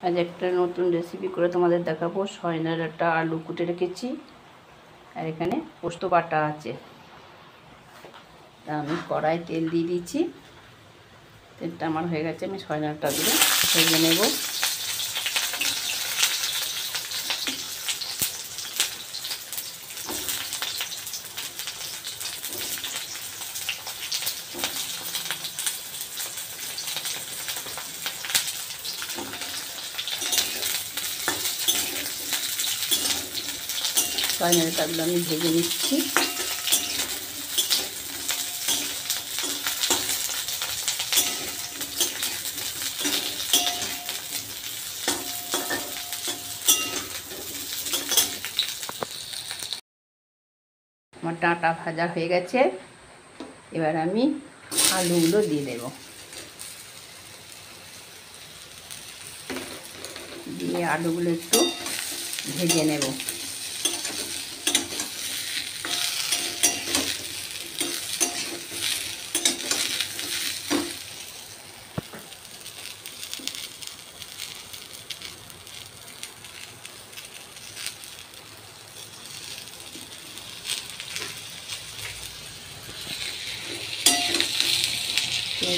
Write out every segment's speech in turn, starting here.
আজ একটা নতুন রেসিপি করে তোমাদের দেখাবো। সয়না ডাঁটা আলু কুটে রেখেছি আর এখানে পোস্ত বাটা আছে। তা আমি কড়াই তেল দিয়ে দিয়েছি। তেলটা আমার হয়ে গেছে, আমি সয়না ডাঁটাগুলো ভেজে নেব। সয়না ডাঁটাগুলো আমি ভেজে নিচ্ছি। আমার ডাঁটা ভাজা হয়ে গেছে, এবার আমি আলুগুলো দিয়ে দেব। দিয়ে আলুগুলো একটু ভেজে নেব।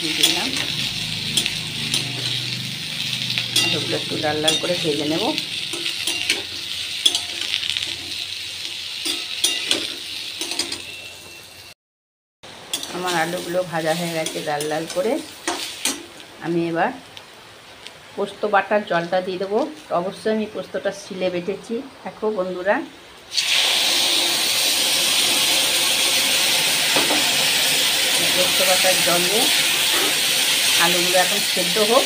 দিয়ে দিলাম, আলুগুলো একটু লাল লাল করে ভেজে নেব। আমার আলুগুলো ভাজা হয়ে গেছে লাল লাল করে। আমি এবার পোস্ত বাটার জলটা দিয়ে দেবো। অবশ্যই আমি পোস্তটা শিলে বেটেছি। দেখো বন্ধুরা, পোস্ত বাটার জলে আলুগুলো এখন সেদ্ধ হোক।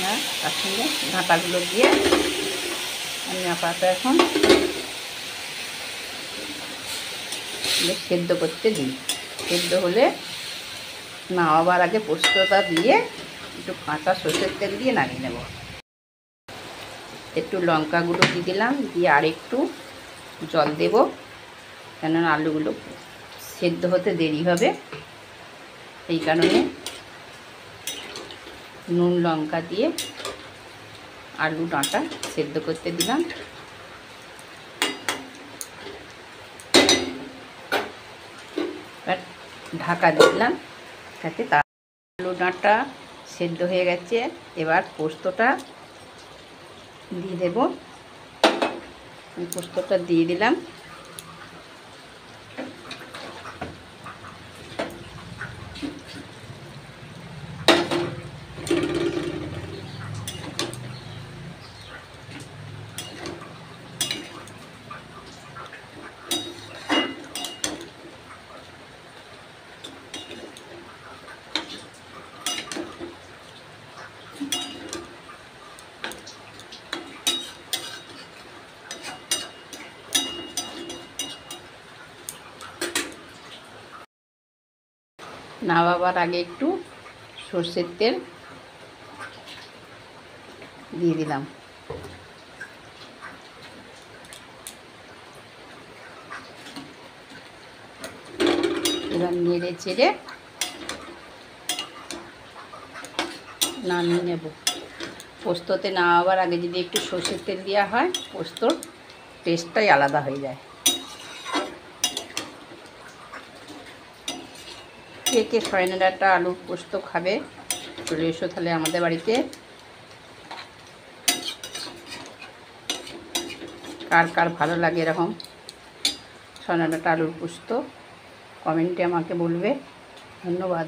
হ্যাঁ, তার সঙ্গে ডাঁটাগুলো দিয়ে আমি আপাতত এখন সেদ্ধ করতে দিই। সেদ্ধ হলে নামাবার আগে পোস্তটা দিয়ে একটু কাঁচা সরষের তেল দিয়ে নামিয়ে নেব। একটু লঙ্কা গুঁড়ো দিয়ে দিলাম, দিয়ে আর একটু জল দেব, কেননা আলুগুলো সেদ্ধ হতে দেরি হবে। এই কারণে নুন লঙ্কা দিয়ে আলু ডাঁটা সেদ্ধ করতে দিলাম। এবার ঢাকা দিলাম, যাতে আলু ডাঁটা সেদ্ধ হয়ে গেছে। এবার পোস্তটা দিয়ে দেব। পোস্তটা দিয়ে দিলাম। নামাবার আগে একটু সরষের তেল দিয়ে দিলাম। এবার নেড়ে চেড়ে নামিয়ে নেব। পোস্ততে নামাবার আগে যদি একটু সরষের তেল দেওয়া হয়, পোস্তর টেস্টটাই আলাদা হয়ে যায়। কে কে সয়না ডাঁটা আলু পোস্ত খাবে, চলে এসো তাহলে আমাদের বাড়িতে। কার কার ভালো লাগে এরকম সয়না ডাঁটা আলুর পোস্ত, কমেন্টে আমাকে বলবে। ধন্যবাদ।